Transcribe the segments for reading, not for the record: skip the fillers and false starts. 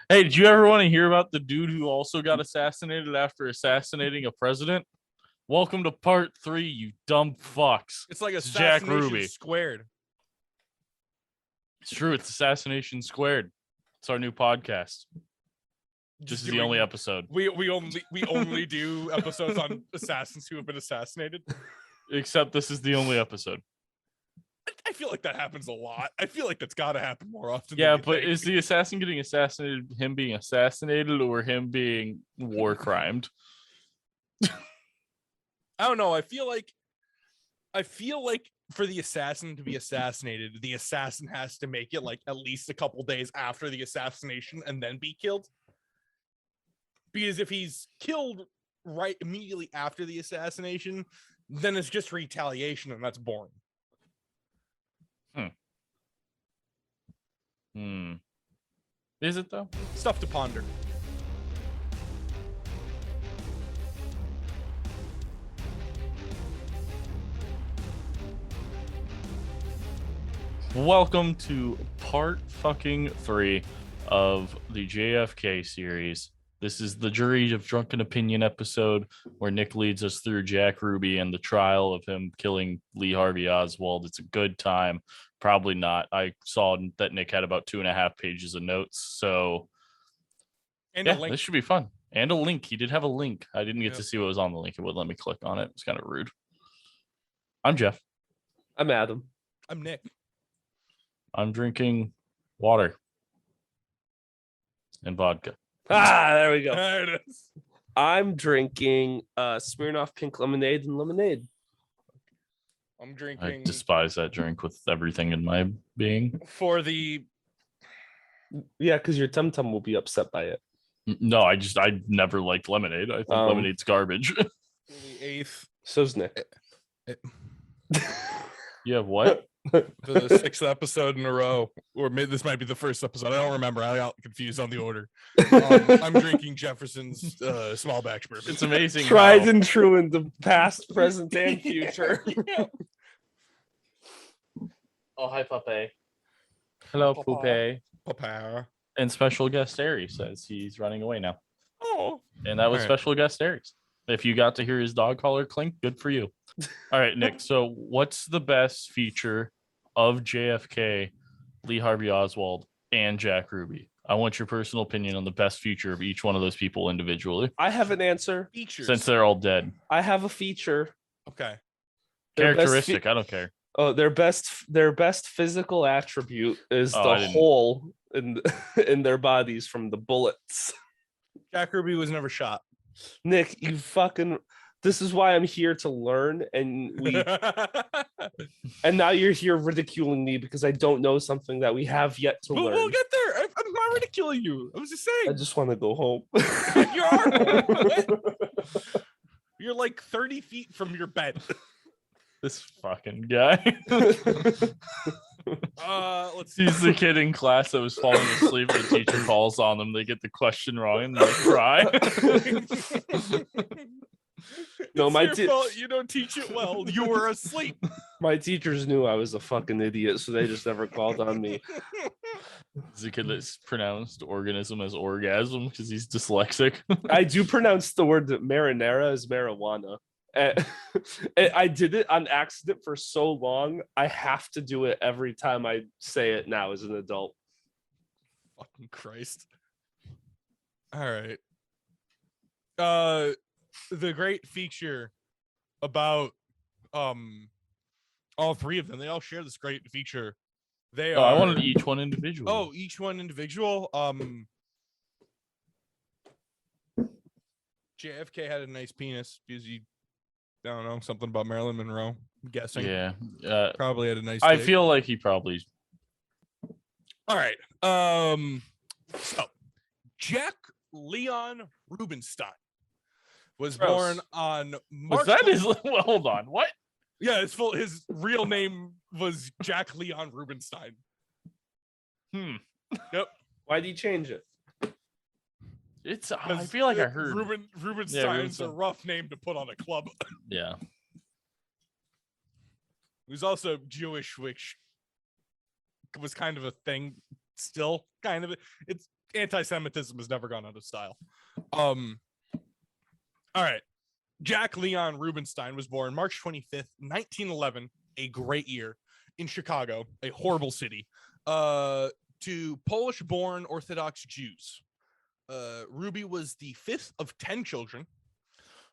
Hey, did you ever want to hear about the dude who also got assassinated after assassinating a president? Welcome to part 3, you dumb fucks. It's like It's Jack assassination Ruby. squared. It's true. It's Assassination Squared. It's our new podcast. This is the only episode. We only do episodes on assassins who have been assassinated. Except this is the only episode. I feel like that happens a lot. I feel like that's got to happen more often. Yeah, but is the assassin getting assassinated him being assassinated or him being war crimed? I don't know. I feel like for the assassin to be assassinated, the assassin has to make it like at least a couple days after the assassination and then be killed. Because if he's killed right immediately after the assassination, then it's just retaliation, and that's boring. Is it though? Stuff to ponder. Welcome to part fucking 3 of the JFK series. This is the Jury of Drunken Opinion episode where Nick leads us through Jack Ruby and the trial of him killing Lee Harvey Oswald. It's a good time. Probably not. I saw that Nick had about 2.5 pages of notes. So And yeah, a link. this should be fun. And a link. He did have a link. I didn't get to see what was on the link. It wouldn't let me click on it. It's kind of rude. I'm Jeff. I'm Adam. I'm Nick. I'm drinking water and vodka. There we go. There it is. I'm drinking Smirnoff Pink Lemonade and lemonade. I'm I drinking despise that drink with everything in my being. for the Yeah, because your tum tum will be upset by it. No, I never liked lemonade. I think lemonade's garbage. 8th So's Nick. You have what? for the 6th episode in a row, or maybe this might be the first episode. I don't remember. I got confused on the order. I'm drinking Jefferson's small batch bourbon. It's amazing. Tried how- and true in the past, present, and future. Yeah. Oh, hi, Pape. Hello, Papa. Poupe. Papa. And special guest Aries says he's running away now. Oh. And that was All right. special guest Aries. If you got to hear his dog collar clink, good for you. All right, Nick. So what's the best feature of JFK, Lee Harvey Oswald, and Jack Ruby? I want your personal opinion on the best feature of each one of those people individually, I have an answer. Features. since they're all dead. I have a feature. Okay. Their best Characteristic, I don't care. their best physical attribute is Oh, I the didn't- hole in their bodies from the bullets. Jack Ruby was never shot. Nick, you fucking. This is why I'm here to learn, and and now you're here ridiculing me because I don't know something that we have yet to learn. We'll get there. I'm not ridiculing you. I was just I saying. just want to go home. You are. What? You're like 30 feet from your bed. This fucking guy. Let's see. He's the kid in class that was falling asleep. The teacher calls on them. They get the question wrong and they cry. No, It's your fault. You don't teach it well. You were asleep. My teachers knew I was a fucking idiot, so they just never called on me. He's the kid that's pronounced organism as orgasm because he's dyslexic. I do pronounce the word marinara as marijuana. I did it on accident for so long. I have to do it every time I say it now as an adult. Fucking Christ. All right. The great feature about all three of them, they all share this great feature. They Oh, are I wanted each one individually. Oh, each one individual. JFK had a nice penis because he, I don't know, something about Marilyn Monroe. I'm guessing. yeah. Probably had a nice I dick. feel like he probably. All right. So Jack Leon Rubenstein was Gross. born on March. Was that his? Well, hold on. What? Yeah, his real name was Jack Leon Rubenstein. Yep. Why'd he change it? It's. I feel like I heard. Rubenstein's Rubenstein. a rough name to put on a club. Yeah. He was also Jewish, which was kind of a thing. Still, kind of. It's Anti-Semitism has never gone out of style. All right. Jack Leon Rubenstein was born March 25th, 1911, a great year, in Chicago, a horrible city, to Polish-born Orthodox Jews. Ruby was the fifth of 10 children.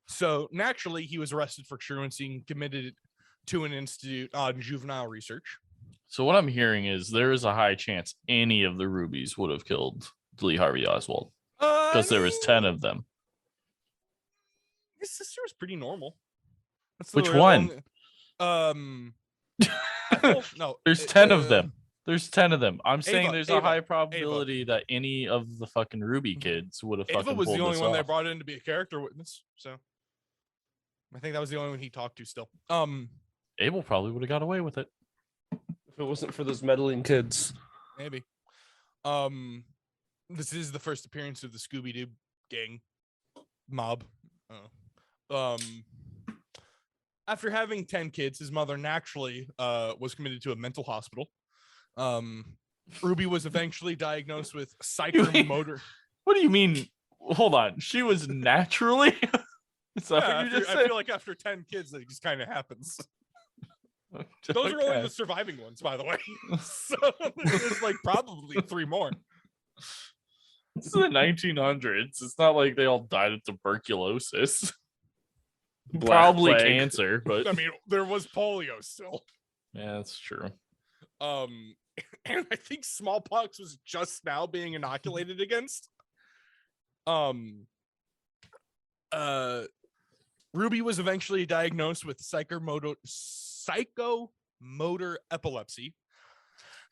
So naturally, he was arrested for truancy and committed to an institute on juvenile research. So what I'm hearing is there is a high chance any of the Rubies would have killed Lee Harvey Oswald because there was 10 of them. His sister was pretty normal. That's Which one? No, There's 10 of them. There's 10 of them. I'm saying Ava, there's Ava, a high probability that any of the fucking Ruby kids would have Ava fucking was pulled the only this one they off. brought in to be a character witness. So I think that was the only one he talked to still. Abel probably would have got away with it. If it wasn't for those meddling kids. Maybe. This is the first appearance of the Scooby-Doo gang mob. After having 10 kids, his mother naturally was committed to a mental hospital. Ruby was eventually diagnosed with psychomotor. What do you mean? Hold on. She was naturally? Is that what you just said? I feel like after 10 kids, it just kind of happens. Those are only the surviving ones, by the way. So there's like probably 3 more. This is the 1900s. It's not like they all died of tuberculosis. Probably plague. cancer, but I mean, there was polio still. yeah, that's true. And I think smallpox was just now being inoculated against. Ruby was eventually diagnosed with psychomotor epilepsy.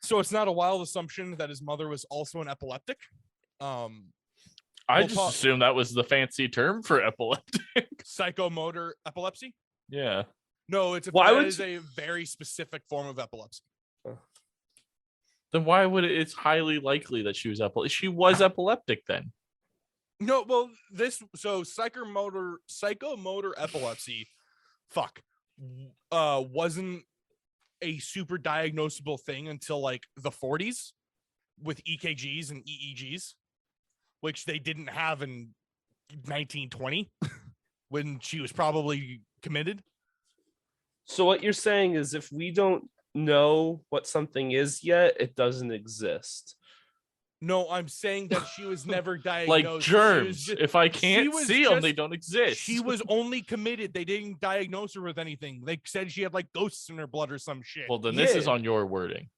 So it's not a wild assumption that his mother was also an epileptic. I just assumed that was the fancy term for epileptic. Psychomotor epilepsy? Yeah. No, it's a very specific form of epilepsy. Then why would it's highly likely that she was epileptic? She was epileptic then. No, well, psychomotor epilepsy, wasn't a super diagnosable thing until like the 40s with EKGs and EEGs, which they didn't have in 1920 when she was probably committed. So what you're saying is if we don't know what something is yet, it doesn't exist. No, I'm saying that she was never diagnosed. Like germs. If I can't see them, they don't exist. She was only committed. They didn't diagnose her with anything. They said she had like ghosts in her blood or some shit. Well, then this is on your wording.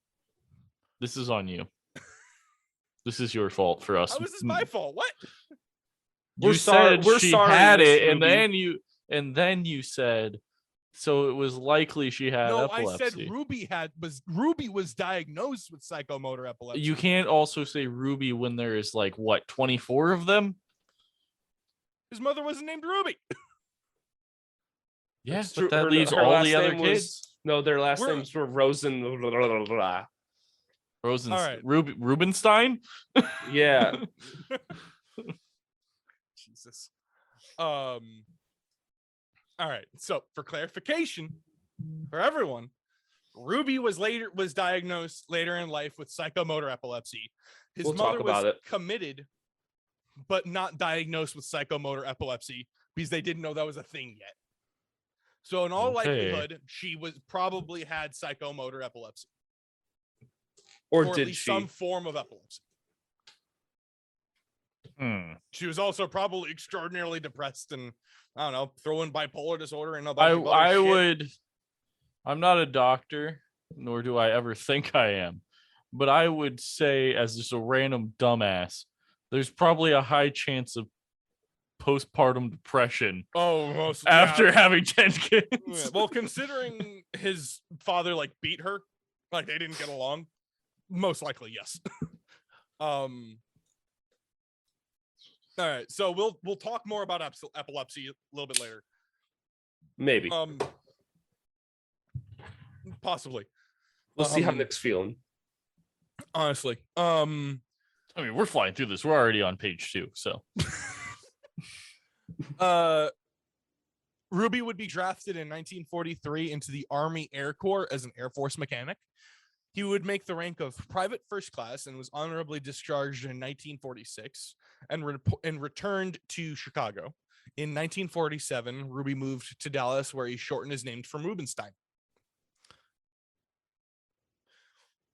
This is on you. This is your fault for us. How is this my fault? What? You said she had it, and then you said so it was likely she had epilepsy. I said Ruby was diagnosed with psychomotor epilepsy. You can't also say Ruby when there is like what 24 of them. His mother wasn't named Ruby. Yes, but that leaves all the other kids. No, their last names were Rosen. Rosen's all right. Rubenstein. Yeah. Jesus. All right. So for clarification for everyone, Ruby was diagnosed later in life with psychomotor epilepsy. His mother was committed, but not diagnosed with psychomotor epilepsy because they didn't know that was a thing yet. So in all likelihood, she was probably had psychomotor epilepsy. Or at did least she? Some form of epilepsy. She was also probably extraordinarily depressed and I don't know, throw in bipolar disorder and I'm not a doctor, nor do I ever think I am, but I would say as just a random dumbass, there's probably a high chance of postpartum depression. After having 10 kids. Yeah. Well, considering his father like beat her, like they didn't get along, most likely yes. All right, so we'll talk more about epilepsy a little bit later. Maybe. Possibly. We'll see how Nick's feeling. Honestly. I mean, we're flying through this. We're already on page 2, so. Ruby would be drafted in 1943 into the Army Air Corps as an Air Force mechanic. He would make the rank of private first class and was honorably discharged in 1946 and returned to Chicago. In 1947, Ruby moved to Dallas, where he shortened his name from Rubenstein.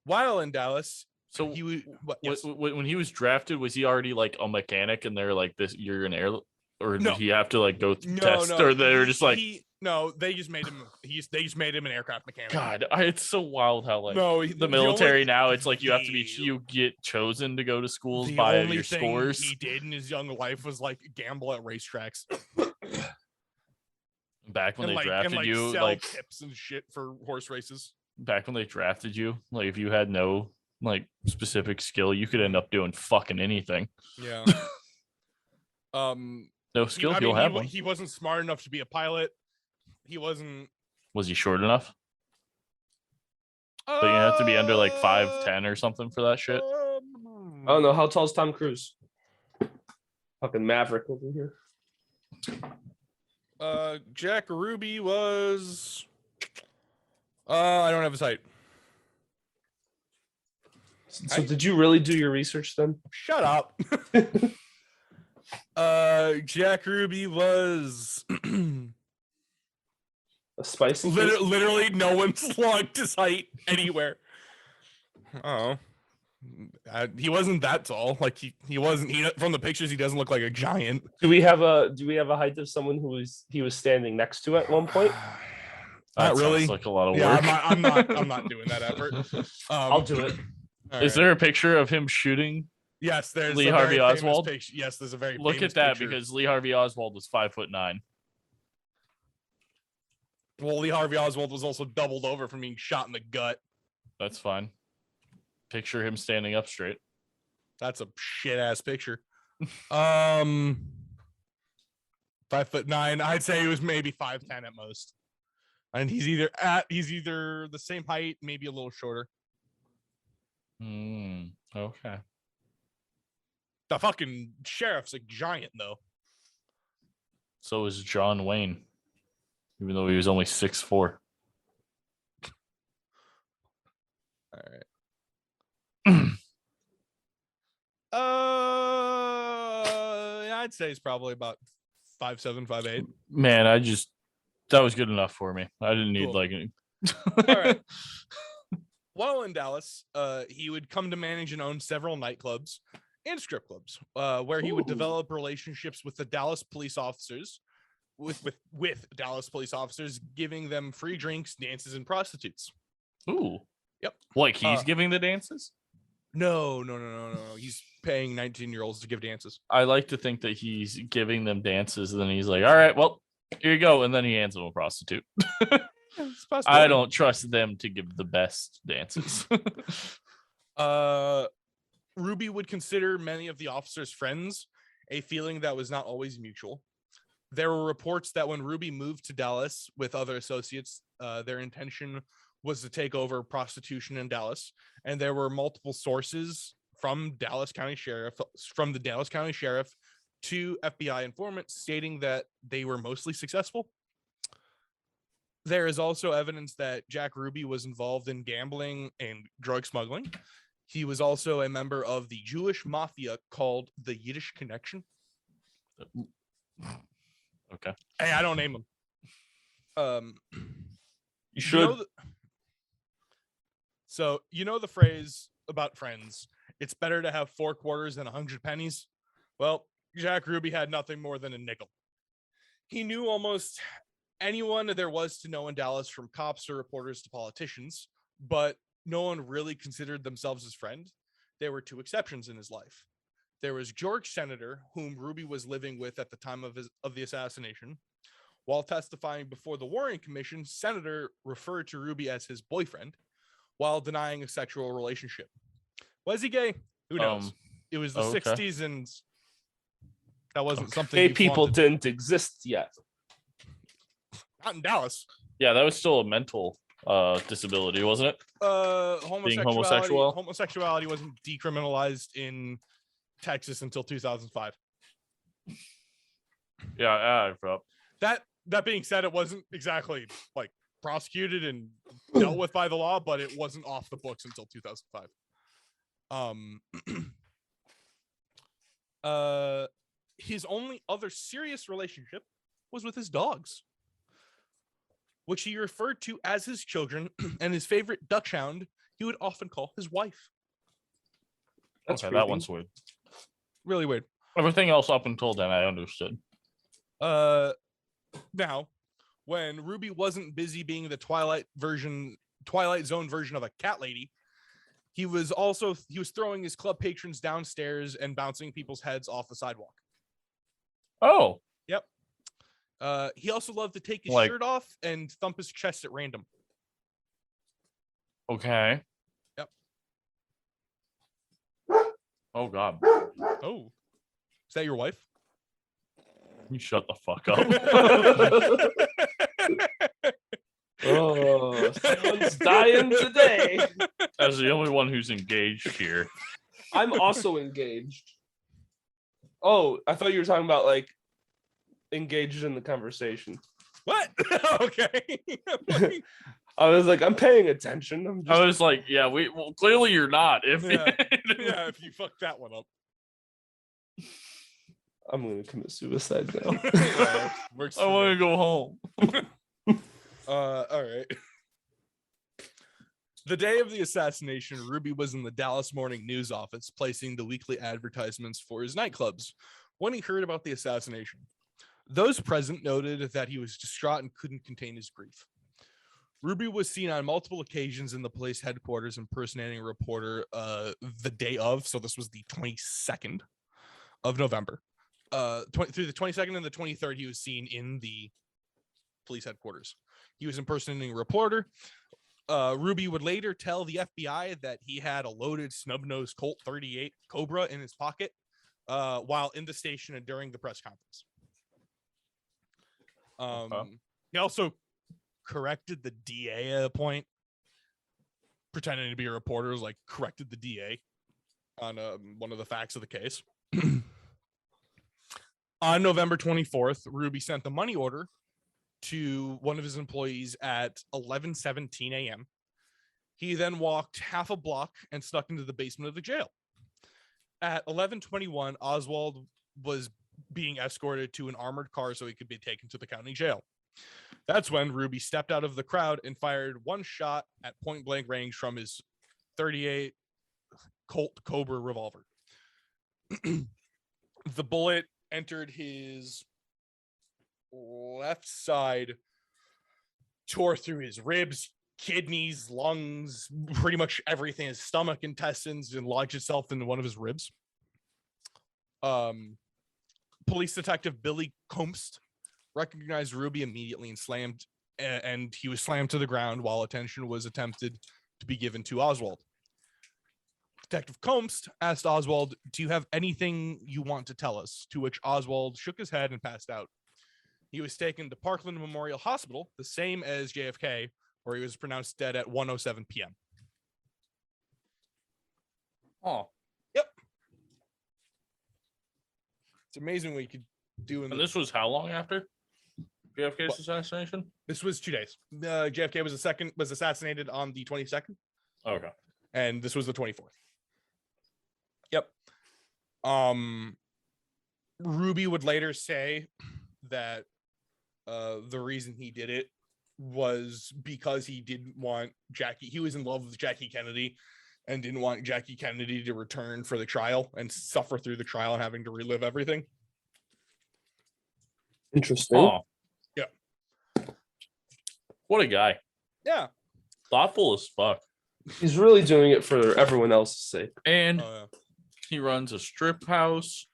While in Dallas, So yes. when he was drafted, was he already like a mechanic and they're like, this, you're an air, or No. did he have to like go through No, test, no, or they were just like, no, they just made him. They just made him an aircraft mechanic. God, it's so wild how like No, the military now, it's like you get chosen to go to schools the by only your thing scores. he did in his young life was like gamble at racetracks Back when and they drafted you, sell like tips and shit for horse races. back when they drafted you, like if you had no like specific skill, you could end up doing fucking anything. Yeah. No skill, you'll have one. He wasn't smart enough to be a pilot. He wasn't. Was he short enough? So you have to be under like 5'10" or something for that shit. I don't know. How tall is Tom Cruise? Fucking Maverick over here. Jack Ruby was. I don't have his height. So did you really do your research then? Shut up. Jack Ruby was A spicy. literally no one's logged his height anywhere. Oh, he wasn't that tall. Like he wasn't. From the pictures, he doesn't look like a giant. Do we have a height of someone he was standing next to at one point? That Not really. sounds like a lot of Yeah, work. I'm not doing that effort. I'll do it. Is there a picture of him shooting? Yes, there's Lee a Harvey very famous Oswald? picture. Yes, there's a very Look famous at that, picture. because Lee Harvey Oswald was 5'9". Well, Lee Harvey Oswald was also doubled over from being shot in the gut. That's fine. Picture him standing up straight. That's a shit ass picture. 5'9". I'd say he was maybe 5'10" at most. And he's either the same height, maybe a little shorter. Okay. The fucking sheriff's a giant though. So is John Wayne, even though he was only 6'4". All right. I'd say he's probably about 5'7", 5'8". Man, that was good enough for me. I didn't need Cool. like any. All right. While in Dallas, he would come to manage and own several nightclubs and strip clubs, where he would develop relationships with the Dallas police officers, with Dallas police officers, giving them free drinks, dances, and prostitutes. Ooh. Yep. Like he's giving the dances? No. He's paying 19-year-olds to give dances. I like to think that he's giving them dances, and then he's like, all right, well, here you go. And then he hands them a prostitute. I don't trust them to give the best dances. Ruby would consider many of the officers friends, a feeling that was not always mutual. There were reports that when Ruby moved to Dallas with other associates, their intention was to take over prostitution in Dallas, and there were multiple sources from the Dallas County Sheriff to FBI informants stating that they were mostly successful. There is also evidence that Jack Ruby was involved in gambling and drug smuggling. He was also a member of the Jewish mafia called the Yiddish Connection. Okay. Hey, I don't name them. You should. So you know the phrase about friends, it's better to have 4 quarters than 100 pennies. Well, Jack Ruby had nothing more than a nickel. He knew almost anyone there was to know in Dallas, from cops to reporters to politicians, but no one really considered themselves his friend. There were 2 exceptions in his life. There was George Senator, whom Ruby was living with at the time of the assassination. While testifying before the Warren Commission, Senator referred to Ruby as his boyfriend while denying a sexual relationship. Was he gay? Who knows? It was the 60s, and that wasn't something Gay people didn't exist yet. Not in Dallas. Yeah, that was still a mental disability, wasn't it? Homosexuality wasn't decriminalized in Texas until 2005. Yeah, I forgot. That being said, it wasn't exactly like prosecuted and dealt with by the law, but it wasn't off the books until 2005. His only other serious relationship was with his dogs, which he referred to as his children, and his favorite Dachshund he would often call his wife. That's okay, that one's weird. Really weird. Everything else up until then, I understood. Now, when Ruby wasn't busy being the Twilight Zone version of a cat lady, he was throwing his club patrons downstairs and bouncing people's heads off the sidewalk. Oh. Yep. He also loved to take his shirt off and thump his chest at random. Okay. Yep. Oh God. Oh. Is that your wife? You shut the fuck up. Oh, someone's dying today. As the only one who's engaged here. I'm also engaged. Oh, I thought you were talking about like engaged in the conversation. What? Okay. I was like, I'm paying attention. I was like, yeah, well, clearly you're not. If Yeah, if you fucked that one up. I'm gonna commit suicide now. Yeah, I want to go home. All right. The day of the assassination, Ruby was in the Dallas Morning News office placing the weekly advertisements for his nightclubs when he heard about the assassination. Those present noted that he was distraught and couldn't contain his grief. Ruby was seen on multiple occasions in the police headquarters impersonating a reporter the day of, so this was the 22nd of November. Through the 22nd and the 23rd, he was seen in the police headquarters. He was impersonating a reporter. Ruby would later tell the FBI that he had a loaded snub-nosed Colt 38 Cobra in his pocket while in the station and during the press conference. He also corrected the DA at a point, pretending to be a reporter, was like corrected the DA on one of the facts of the case. On November 24th, Ruby sent the money order to one of his employees at 11:17 a.m. He then walked half a block and snuck into the basement of the jail. At 11:21, Oswald was being escorted to an armored car so he could be taken to the county jail. That's when Ruby stepped out of the crowd and fired one shot at point blank range from his 38 Colt Cobra revolver. The bullet entered his left side, tore through his ribs, kidneys, lungs, pretty much everything, his stomach, intestines, and lodged itself into one of his ribs. Police detective Billy Comst recognized Ruby immediately and he was slammed to the ground while attention was attempted to be given to Oswald. Detective Comst asked Oswald, "Do you have anything you want to tell us?" To which Oswald shook his head and passed out. He was taken to Parkland Memorial Hospital, the same as JFK, where he was pronounced dead at 1:07 p.m. Oh. Yep. It's amazing what you could do. And this was how long after JFK's assassination? This was 2 days. JFK was assassinated on the 22nd. Okay. And this was the 24th. Yep. Ruby would later say that the reason he did it was because he didn't want Jackie. He was in love with Jackie Kennedy and didn't want Jackie Kennedy to return for the trial and suffer through the trial and having to relive everything. Interesting. Oh. Yeah. What a guy. Yeah. Thoughtful as fuck. He's really doing it for everyone else's sake. And he runs a strip house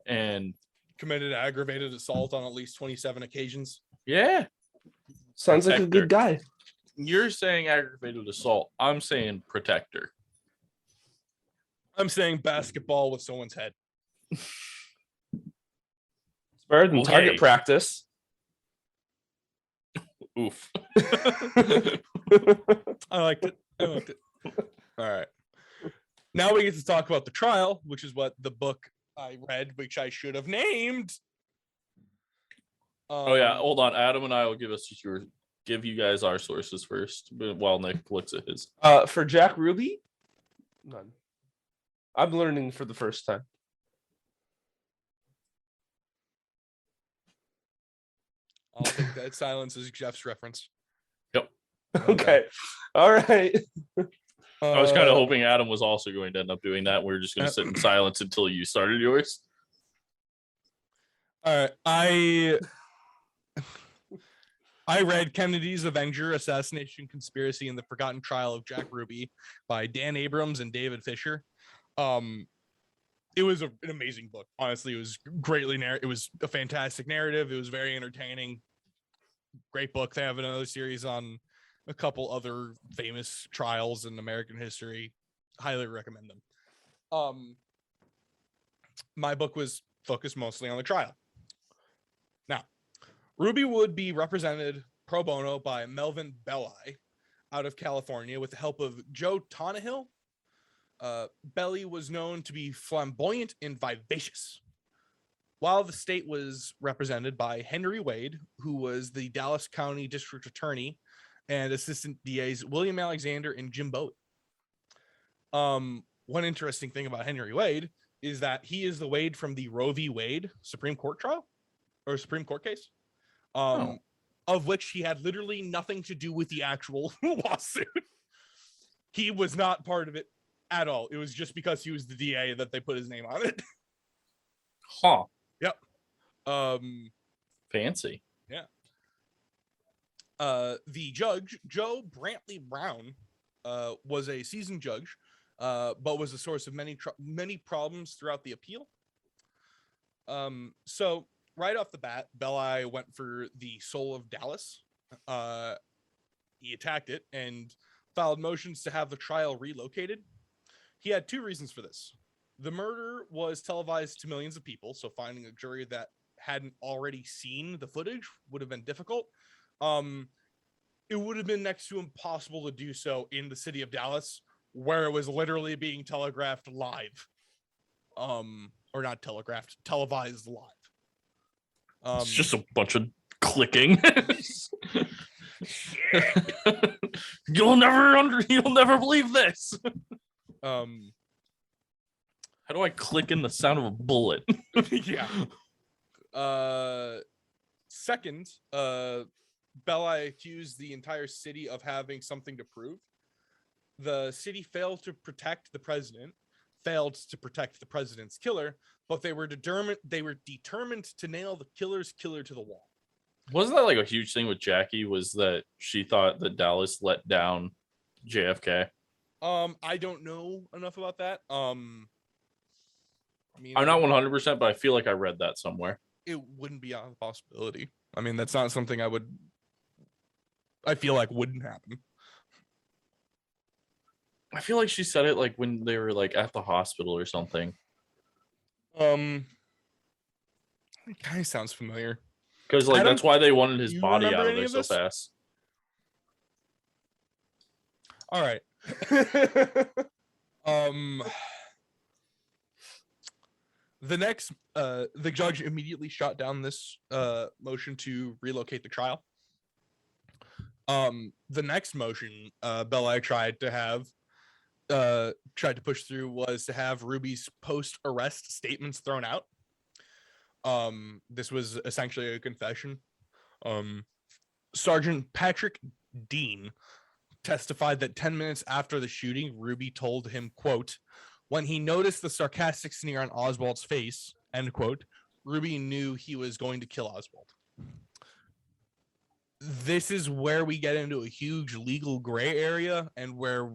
and committed aggravated assault on at least 27 occasions. Yeah. Sounds like a good guy. You're saying aggravated assault. I'm saying protector. I'm saying basketball with someone's head. It's better than target practice. Oof. I liked it. All right. Now we get to talk about the trial, which is what the book I read, which I should have named. Oh yeah, hold on. Adam and I will give us your give you guys our sources first while Nick looks at his. For Jack Ruby, none. I'm learning for the first time. I'll take that silence as Jeff's reference. Yep. Okay. All right. I was kind of hoping Adam was also going to end up doing that. We're just going to sit in silence until you started yours. All right. I read Kennedy's Avenger, Assassination Conspiracy, and the Forgotten Trial of Jack Ruby by Dan Abrams and David Fisher. It was an amazing book. Honestly, it was it was a fantastic narrative. It was very entertaining. Great book. They have another series on a couple other famous trials in American history. Highly recommend them. My book was focused mostly on the trial. Now, Ruby would be represented pro bono by Melvin Belli out of California with the help of Joe Tonnahill. Belli was known to be flamboyant and vivacious, while the state was represented by Henry Wade, who was the Dallas County District Attorney, and Assistant DAs William Alexander and Jim Bowie. One interesting thing about Henry Wade is that he is the Wade from the Roe v. Wade Supreme Court trial or Supreme Court case, of which he had literally nothing to do with the actual lawsuit. He was not part of it at all. It was just because he was the DA that they put his name on it. Huh. Yep. Fancy. Yeah. The judge, Joe Brantley Brown, was a seasoned judge, but was a source of many problems throughout the appeal. So right off the bat, Belli went for the soul of Dallas. He attacked it and filed motions to have the trial relocated. He had two reasons for this. The murder was televised to millions of people, so finding a jury that hadn't already seen the footage would have been difficult. It would have been next to impossible to do so in the city of Dallas, where it was literally being telegraphed live. Or not telegraphed, televised live. It's just a bunch of clicking. You'll never believe this. How do I click in the sound of a bullet? Yeah. Second, Belli accused the entire city of having something to prove. The city failed to protect the president's killer, but they were determined to nail the killer's killer to the wall. Wasn't that like a huge thing with Jackie? Was that she thought that Dallas let down JFK? I don't know enough about that. I'm not 100%, but I feel like I read that somewhere. It wouldn't be out of the possibility. I mean, that's not something I feel like wouldn't happen. I feel like she said it like when they were like at the hospital or something. It kind of sounds familiar. Because like that's why they wanted his body out of there so this? fast. All right. The judge immediately shot down this motion to relocate the trial. The next motion Belli tried to push through was to have Ruby's post-arrest statements thrown out. This was essentially a confession. Sergeant Patrick Dean testified that 10 minutes after the shooting, Ruby told him, quote, when he noticed the sarcastic sneer on Oswald's face, end quote, Ruby knew he was going to kill Oswald. This is where we get into a huge legal gray area and where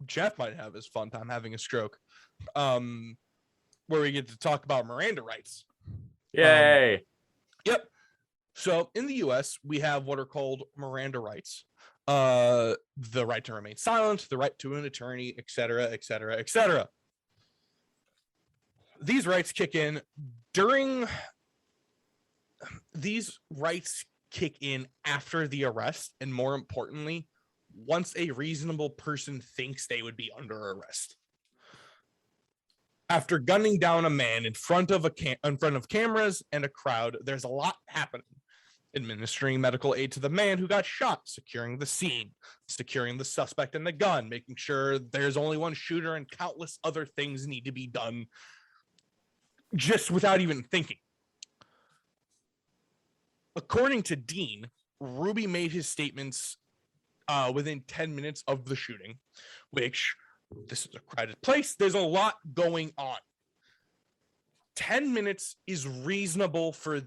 Jeff might have his fun time having a stroke, where we get to talk about Miranda rights. Yay. Yep. So in the US, we have what are called Miranda rights. The right to remain silent, the right to an attorney, etc., etc., etc. These rights kick in after the arrest, and more importantly, once a reasonable person thinks they would be under arrest. After gunning down a man in front of cameras and a crowd, there's a lot happening. administering medical aid to the man who got shot, securing the scene, securing the suspect and the gun, making sure there's only one shooter, and countless other things need to be done just without even thinking. According to Dean, Ruby made his statements within 10 minutes of the shooting, which, this is a crowded place, there's a lot going on. 10 minutes is reasonable for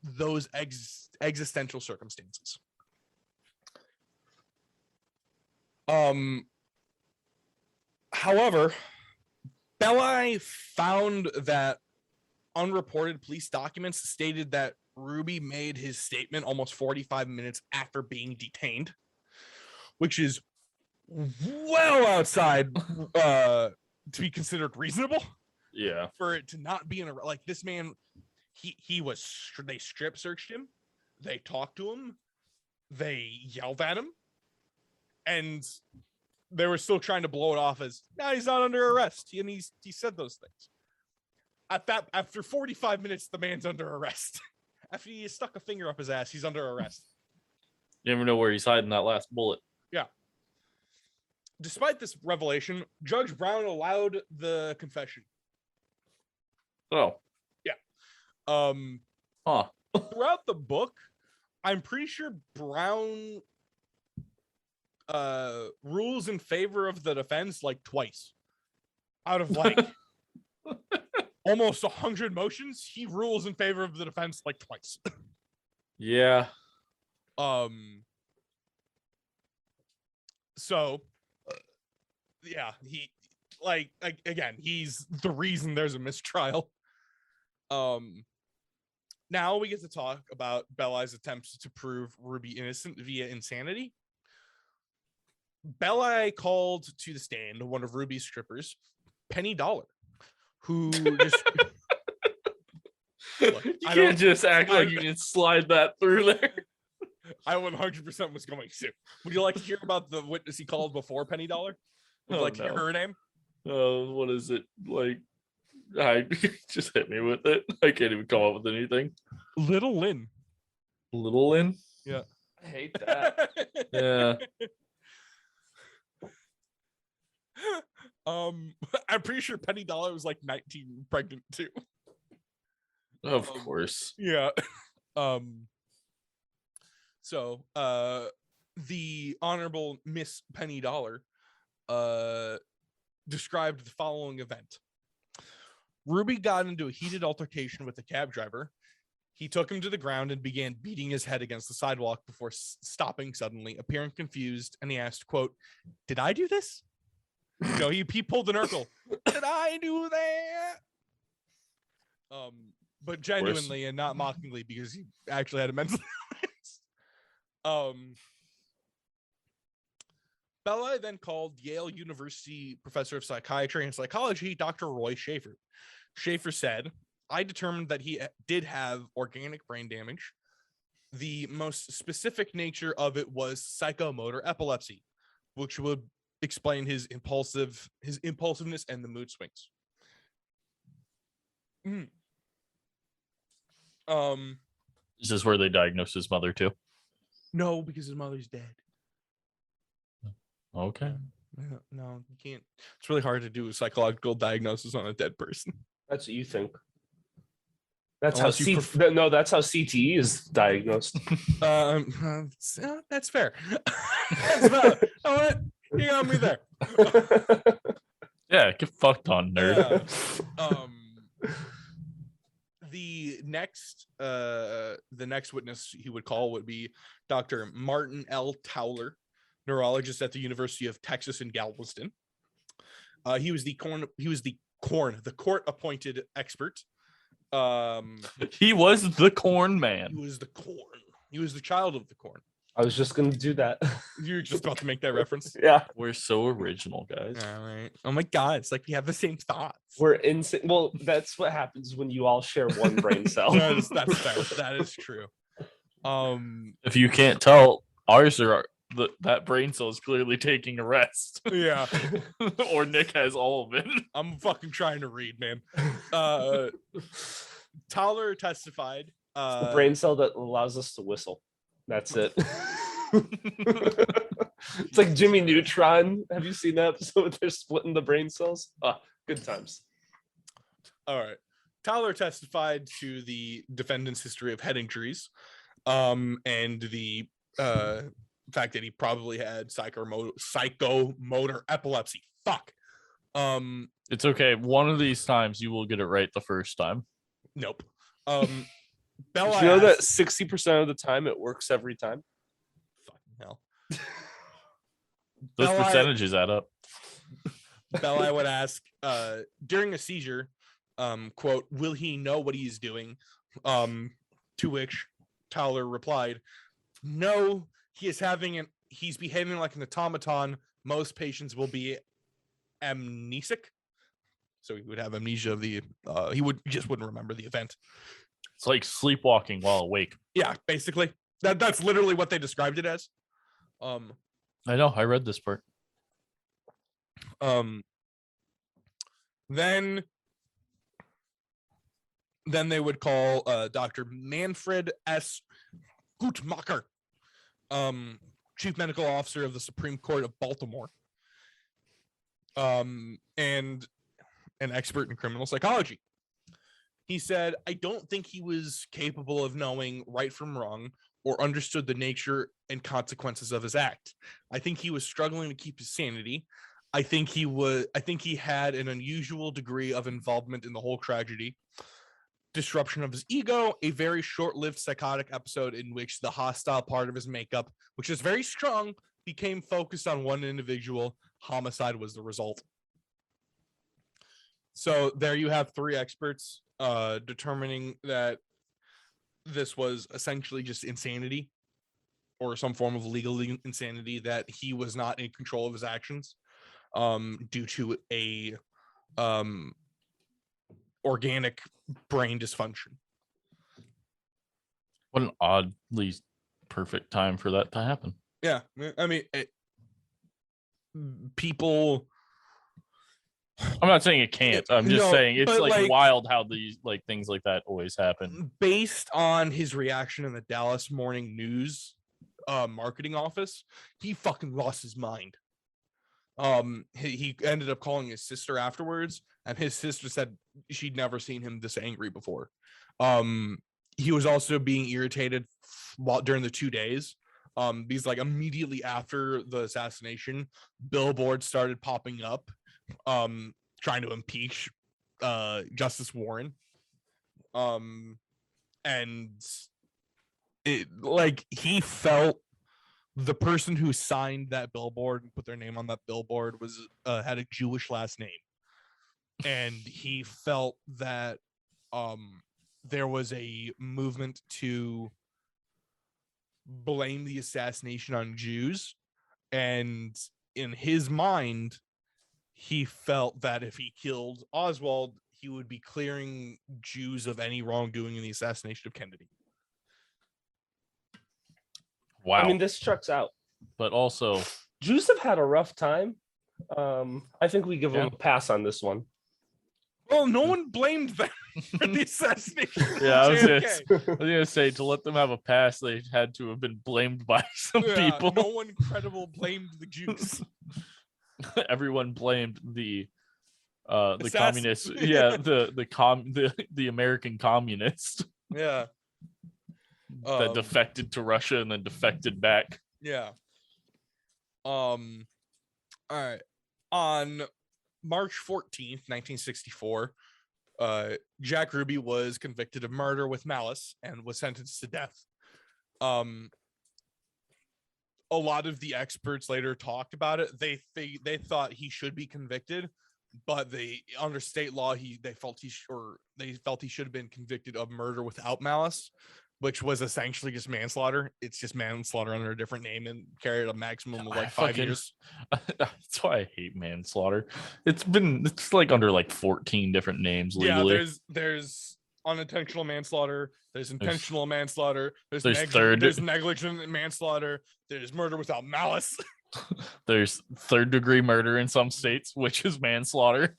those existential circumstances. However, Belli found that unreported police documents stated that Ruby made his statement almost 45 minutes after being detained, which is well outside to be considered reasonable. Yeah. For it to not be like this man, they strip searched him, they talked to him, they yelled at him, and they were still trying to blow it off as, no, he's not under arrest. And he said those things. After 45 minutes, the man's under arrest. After he stuck a finger up his ass, he's under arrest. You never know where he's hiding that last bullet. Yeah. Despite this revelation, Judge Brown allowed the confession. Oh. Yeah. Throughout the book, I'm pretty sure Brown rules in favor of the defense like twice. Out of like almost 100 motions, he rules in favor of the defense like twice. Yeah. So yeah, he like again, he's the reason there's a mistrial. Now we get to talk about Belli's attempts to prove Ruby innocent via insanity. Belli called to the stand one of Ruby's strippers, Penny Dollar, who just Look, you can't just act like you can slide that through there. I 100% was going to. Would you like to hear about the witness he called before Penny Dollar? Would you like to hear her name? Oh, what is it? Like, I just hit me with it. I can't even come up with anything. Little Lynn. Little Lynn? Yeah. I hate that. Yeah. I'm pretty sure Penny Dollar was like 19 pregnant too. Of course. Yeah. So the Honorable Miss Penny Dollar described the following event. Ruby got into a heated altercation with the cab driver. He took him to the ground and began beating his head against the sidewalk before stopping suddenly, appearing confused, and he asked, quote, "Did I do this?" You know, he pulled an Urkel. Did I do that? But genuinely and not mockingly, because he actually had a mental illness. Belli then called Yale University professor of psychiatry and psychology, Dr. Roy Schaefer. Schaefer said, "I determined that he did have organic brain damage. The most specific nature of it was psychomotor epilepsy, which would explain his impulsiveness and the mood swings." Is this where they diagnosed his mother too? No, because his mother's dead. Okay. No, you can't. It's really hard to do a psychological diagnosis on a dead person. That's what you think. That's Unless how that's how CTE is diagnosed. That's fair. That's valid. You know what? You got me there. Yeah, get fucked on, nerd. The next witness he would call would be Dr. Martin L. Towler, neurologist at the University of Texas in Galveston. He was the court-appointed expert. He was the corn man. He was the corn. He was the child of the corn. I was just gonna do that. You're just about to make that reference. Yeah, We're so original, guys. All right. Oh my God, it's like we have the same thoughts. we're insane. Well, that's what happens when you all share one brain cell. That's fair. That is true. If you can't tell, ours are that brain cell is clearly taking a rest. Yeah. Or Nick has all of it. I'm fucking trying to read, man. Towler testified The brain cell that allows us to whistle. That's it. It's like Jimmy Neutron. Have you seen that episode where they're splitting the brain cells? Good times. All right. Tyler testified to the defendant's history of head injuries, and the fact that he probably had psychomotor epilepsy. Fuck. It's okay. One of these times you will get it right the first time. Nope. Did Bella you know that asked, 60% of the time it works every time? fucking hell. Those Bella- percentages add up. Bella, I would ask, during a seizure, quote, will he know what he's doing? To which Tyler replied, no, he's behaving like an automaton. Most patients will be amnesic. So he would have amnesia of he just wouldn't remember the event. It's like sleepwalking while awake. Yeah, basically. That's literally what they described it as. I know. I read this part. Then they would call Dr. Manfred S. Guttmacher, Chief Medical Officer of the Supreme Court of Baltimore, and an expert in criminal psychology. He said, I don't think he was capable of knowing right from wrong or understood the nature and consequences of his act. I think he was struggling to keep his sanity. I think he had an unusual degree of involvement in the whole tragedy. Disruption of his ego, a very short-lived psychotic episode in which the hostile part of his makeup, which is very strong, became focused on one individual. Homicide was the result. So there you have three experts determining that this was essentially just insanity or some form of legal insanity, that he was not in control of his actions due to a organic brain dysfunction. What an oddly perfect time for that to happen. Yeah, I mean, people. I'm not saying it can't. I'm just saying it's like wild how these like things like that always happen. Based on his reaction in the Dallas Morning News marketing office, he fucking lost his mind. He ended up calling his sister afterwards, and his sister said she'd never seen him this angry before. He was also being irritated during the 2 days. Because like immediately after the assassination, billboards started popping up trying to impeach Justice Warren. And it like he felt the person who signed that billboard and put their name on that billboard was had a Jewish last name, and he felt that there was a movement to blame the assassination on Jews, and in his mind he felt that if he killed Oswald, he would be clearing Jews of any wrongdoing in the assassination of Kennedy. Wow. I mean, this checks out. But also, Jews have had a rough time. I think we give them a pass on this one. Well, no one blamed them for the assassination. Yeah, I was gonna say, to let them have a pass, they had to have been blamed by some people. No one credible blamed the Jews. Everyone blamed the Assassin. communists. Yeah, the American communist. Yeah. That defected to Russia and then defected back. Yeah. All right. On March 14th, 1964, Jack Ruby was convicted of murder with malice and was sentenced to death. A lot of the experts later talked about it. They thought he should be convicted, but under state law they felt he should have been convicted of murder without malice, which was essentially just manslaughter. It's just manslaughter under a different name and carried a maximum of like 5 years. That's why I hate manslaughter. It's like under like 14 different names legally. Yeah, there's unintentional manslaughter, there's intentional manslaughter, there's negligent manslaughter, there's murder without malice. There's third degree murder in some states, which is manslaughter.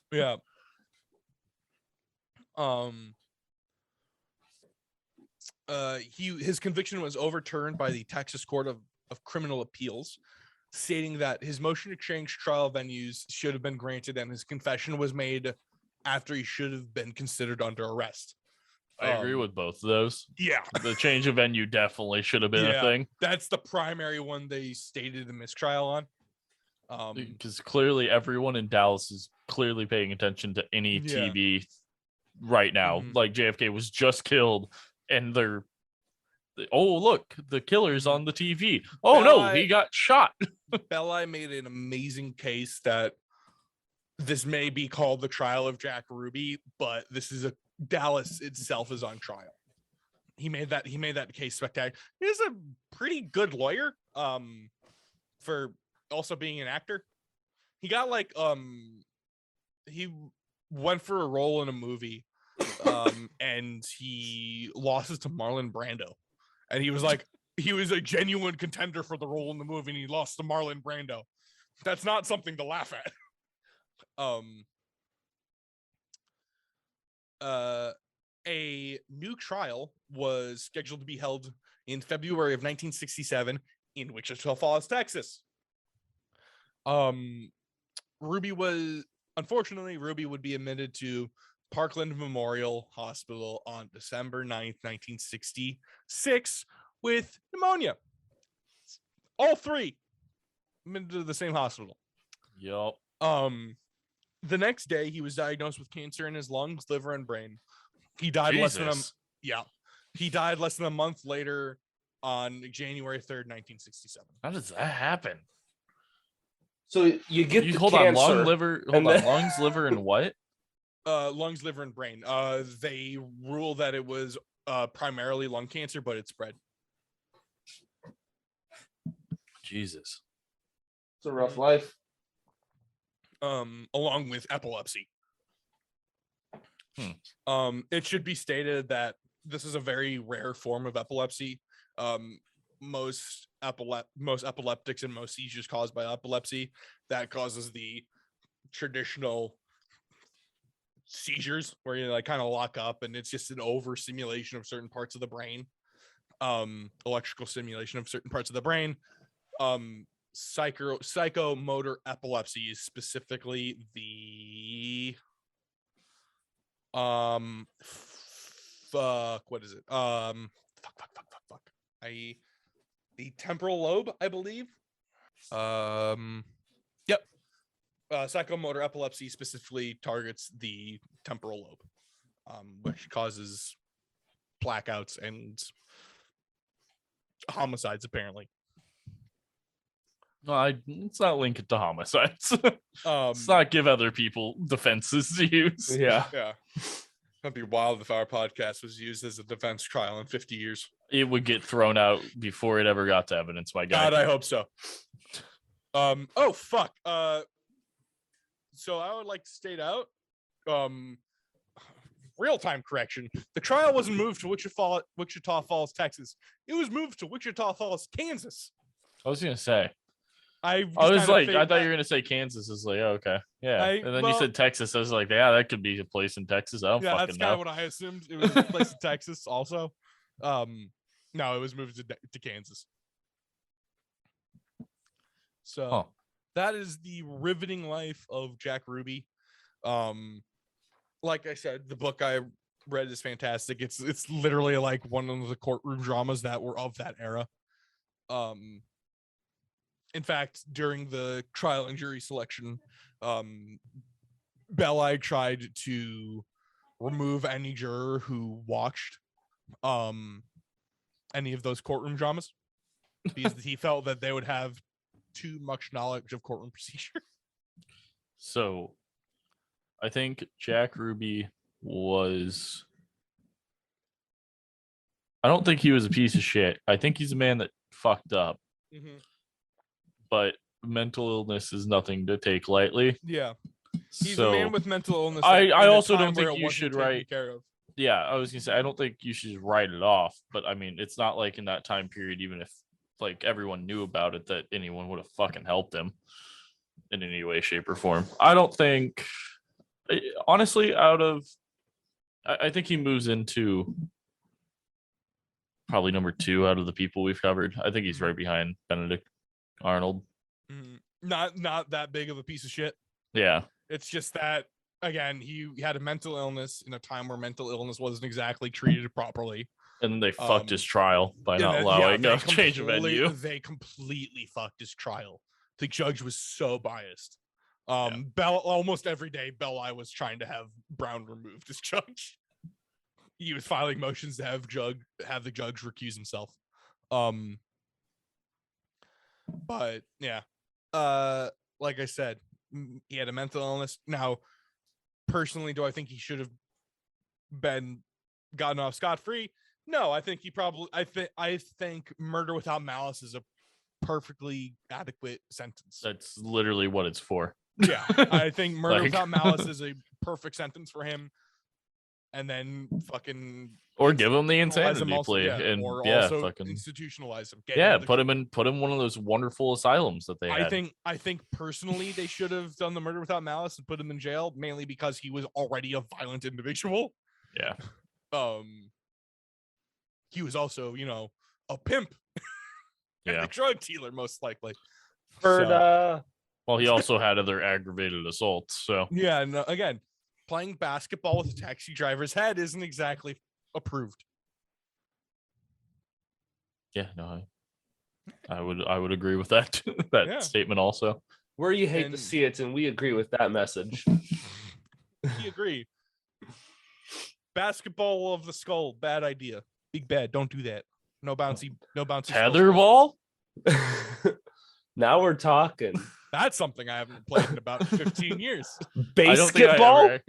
his conviction was overturned by the Texas Court of Criminal Appeals, stating that his motion to change trial venues should have been granted and his confession was made after he should have been considered under arrest. I agree with both of those. Yeah. The change of venue definitely should have been a thing. That's the primary one they stated a mistrial on. Because clearly everyone in Dallas is clearly paying attention to any TV right now. Like JFK was just killed and oh, look, the killer's on the TV. Oh, no, he got shot. Belli made an amazing case that this may be called the trial of Jack Ruby, but this is Dallas itself is on trial. He made that case spectacular. He's a pretty good lawyer for also being an actor. He got he went for a role in a movie and he lost it to Marlon Brando. And he was a genuine contender for the role in the movie and he lost to Marlon Brando. That's not something to laugh at. A new trial was scheduled to be held in February of 1967 in Wichita Falls, Texas. Ruby would be admitted to Parkland Memorial Hospital on December 9th, 1966 with pneumonia. All three admitted to the same hospital. Yup. The next day he was diagnosed with cancer in his lungs, liver, and brain. He died less than a month later on January 3rd, 1967. How does that happen? So you get the hold cancer, on, lungs, liver, and what? Lungs, liver, and brain. They rule that it was primarily lung cancer, but it spread. Jesus. It's a rough life. Along with epilepsy. It should be stated that this is a very rare form of epilepsy. Most epileptics and most seizures caused by epilepsy, that causes the traditional seizures where you kind of lock up and it's just an overstimulation of certain parts of the brain, electrical stimulation of certain parts of the brain. Psychomotor epilepsy is specifically the the temporal lobe, I believe. Yep. Psychomotor epilepsy specifically targets the temporal lobe, which causes blackouts and homicides, apparently. No, let's not link it to homicides. Let's not give other people defenses to use. Yeah. That'd be wild if our podcast was used as a defense trial in 50 years. It would get thrown out before it ever got to evidence, my guy. God, I hope so. Oh, fuck. So I would like to state out, real-time correction. The trial wasn't moved to Wichita Falls, Texas. It was moved to Wichita Falls, Kansas. I was going to say. I thought you were going to say Kansas. I was like, oh, okay. Yeah. And then you said Texas. I was like, yeah, that could be a place in Texas. I don't fucking know. Yeah, that's kind of what I assumed. It was a place in Texas also. No, it was moved to Kansas. So that is the riveting life of Jack Ruby. Like I said, the book I read is fantastic. It's literally like one of the courtroom dramas that were of that era. In fact, during the trial and jury selection, Belli tried to remove any juror who watched any of those courtroom dramas because he felt that they would have too much knowledge of courtroom procedure. So I think Jack Ruby was... I don't think he was a piece of shit. I think he's a man that fucked up. Mm-hmm. But mental illness is nothing to take lightly. Yeah. He's a man with mental illness. I also don't think you should write... Yeah, I was going to say, I don't think you should write it off. But, I mean, it's not like in that time period, even if like everyone knew about it, that anyone would have fucking helped him in any way, shape, or form. I don't think... Honestly, I think he moves into probably number 2 out of the people we've covered. I think he's Mhm. right behind Benedict Arnold. Not that big of a piece of shit. Yeah. It's just that, again, he had a mental illness in a time where mental illness wasn't exactly treated properly. And they fucked his Um, trial by And not then, allowing they a change of venue. They completely fucked his trial. The judge was so biased. Yeah. Almost every day, Belli was trying to have Brown removed as judge. He was filing motions to have the judge recuse himself. But yeah, like I said, he had a mental illness. Now, personally, do I think he should have been gotten off scot-free? No, I think I think murder without malice is a perfectly adequate sentence. That's literally what it's for. Yeah, I think murder Like- without malice is a perfect sentence for him. And then fucking Or give him the institutionalize insanity him also, plea, yeah, and or yeah, also fucking institutionalize him. yeah, put him in one of those wonderful asylums that they had. I think personally they should have done the murder without malice and put him in jail, mainly because he was already a violent individual. Yeah. He was also, a pimp and Yeah. a drug dealer, most likely. For Well, he also had other aggravated assaults. So Yeah, no, again, playing basketball with a taxi driver's head isn't exactly approved. yeah, no, I would agree with that that Yeah. statement also. where you hate And- to see it, and we agree with that message. We agree. Basketball of the skull, bad idea. Big bad. Don't do that. No bouncy skull. Tetherball? Now we're talking. That's something I haven't played in about 15 years. I don't think I Basketball? ever-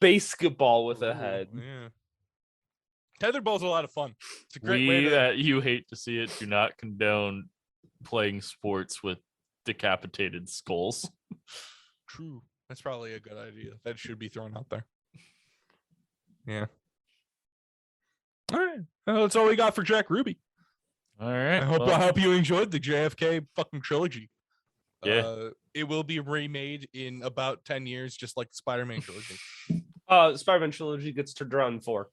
Basketball with a Ooh, head. Yeah. Tetherball's a lot of fun. It's a great way We to. you hate to see it. Do not condone playing sports with decapitated skulls. True. That's probably a good idea. That should be thrown out there. Yeah. All right. Well, that's all we got for Jack Ruby. All right. I hope well, I hope you enjoyed the JFK fucking trilogy. Yeah. It will be remade in about 10 years, just like the Spider-Man trilogy. Spider-Man trilogy gets turned around 4.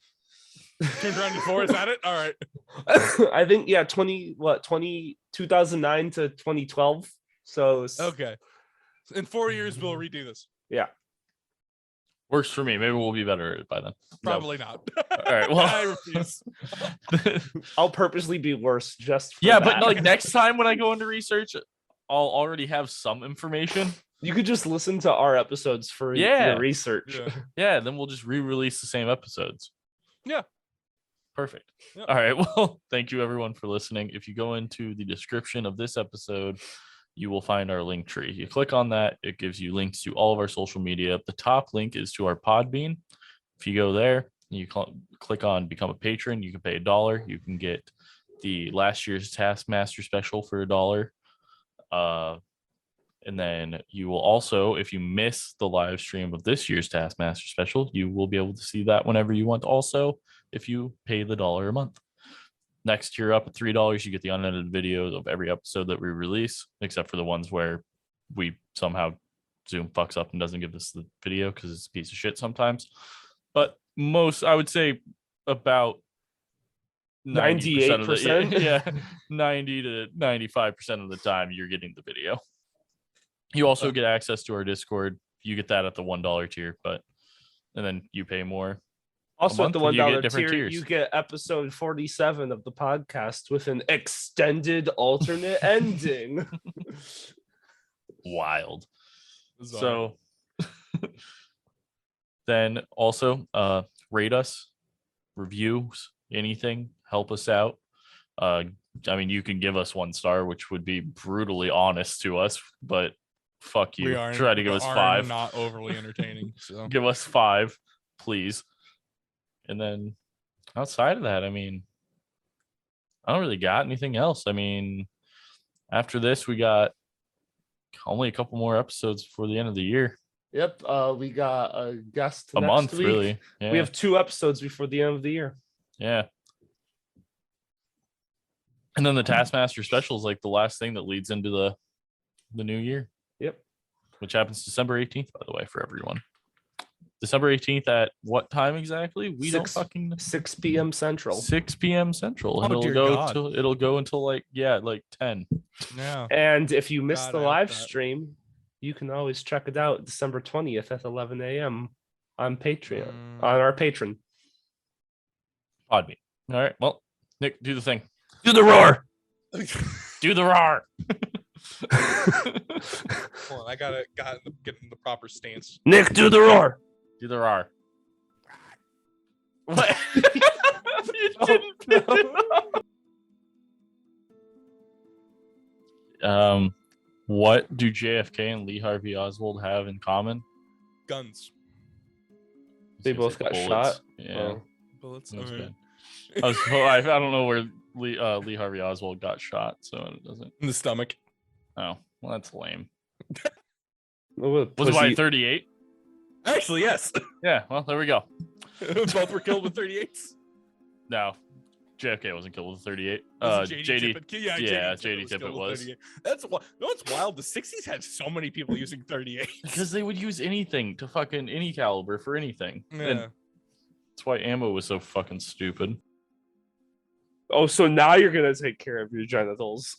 Turned around to 4, is that it? All right. I think 2009 to 2012. So Okay. In 4 years, we'll redo this. yeah. works for me. Maybe we'll be better at it by then. No. Probably not. All right. Well, I refuse. I'll purposely be worse just for yeah, that. but like next time when I go into research, I'll already have some information. You could just listen to our episodes for Yeah. your research. Yeah. Yeah, then we'll just re-release the same episodes. Yeah. Perfect. Yep. All right. Well, thank you everyone for listening. If you go into the description of this episode, you will find our link tree. You click on that, it gives you links to all of our social media. The top link is to our Podbean. If you go there, you click on become a patron. You can pay $1. You can get the last year's Taskmaster special for $1. And then you will also, if you miss the live stream of this year's Taskmaster special, you will be able to see that whenever you want. Also, if you pay the $1 a month. Next year up at $3, you get the unedited videos of every episode that we release, except for the ones where we somehow Zoom fucks up and doesn't give us the video because it's a piece of shit sometimes. But most, I would say about 90% of the, 98%? yeah, 90 to 95% of the time you're getting the video. You also get access to our Discord. You get that at the $1 tier, and then you pay more. Also, at month, the you get $1 different tier, tiers. you get episode 47 of the podcast with an extended alternate ending. Wild. Bizarre. So then also rate us, reviews, anything, help us out. I mean, you can give us 1 star, which would be brutally honest to us, but fuck you. Try to give us 5. Not overly entertaining. So Give us 5, please. And then outside of that, I mean, I don't really got anything else. I mean, after this, we got only a couple more episodes before the end of the year. Yep. We got a guest A next month, week. really. Yeah. We have 2 episodes before the end of the year. Yeah. And then the Taskmaster special is like the last thing that leads into the new year. Yep. Which happens December 18th, by the way, for everyone. December 18th at what time exactly? We don't 6 fucking know. 6 p.m. Central. 6 p.m. Central. And Oh, it'll dear go God. till it'll go until like 10. No. And if you missed God, the I hope live that. stream, you can always check it out December 20th at 11 a.m. on Patreon, on our Patreon. Podbean. All right. Well, Nick, do the thing. Do the roar. Do the roar. Hold on, I gotta get in the proper stance. Nick, do the roar. Do the roar. What? You Oh, didn't pick it up. What do JFK and Lee Harvey Oswald have in common? Guns. They both got shot. Yeah. Oh. Bullets. That was Alright. bad. I don't know where Lee Harvey Oswald got shot, so it doesn't. In the stomach. Oh, well, that's lame. Oh, what a Was it by pussy. 38? Actually, yes. Yeah. Well, there we go. Both were killed with 38s. No, JFK wasn't killed with 38. Was it JD. Tippit? Yeah, JD JD Tippit killed with was. 38. That's what. You know what's wild? The 60s had so many people using 38s. Because they would use anything to fucking any caliber for anything. Yeah. And that's why ammo was so fucking stupid. Oh, so now you're gonna take care of your genitals.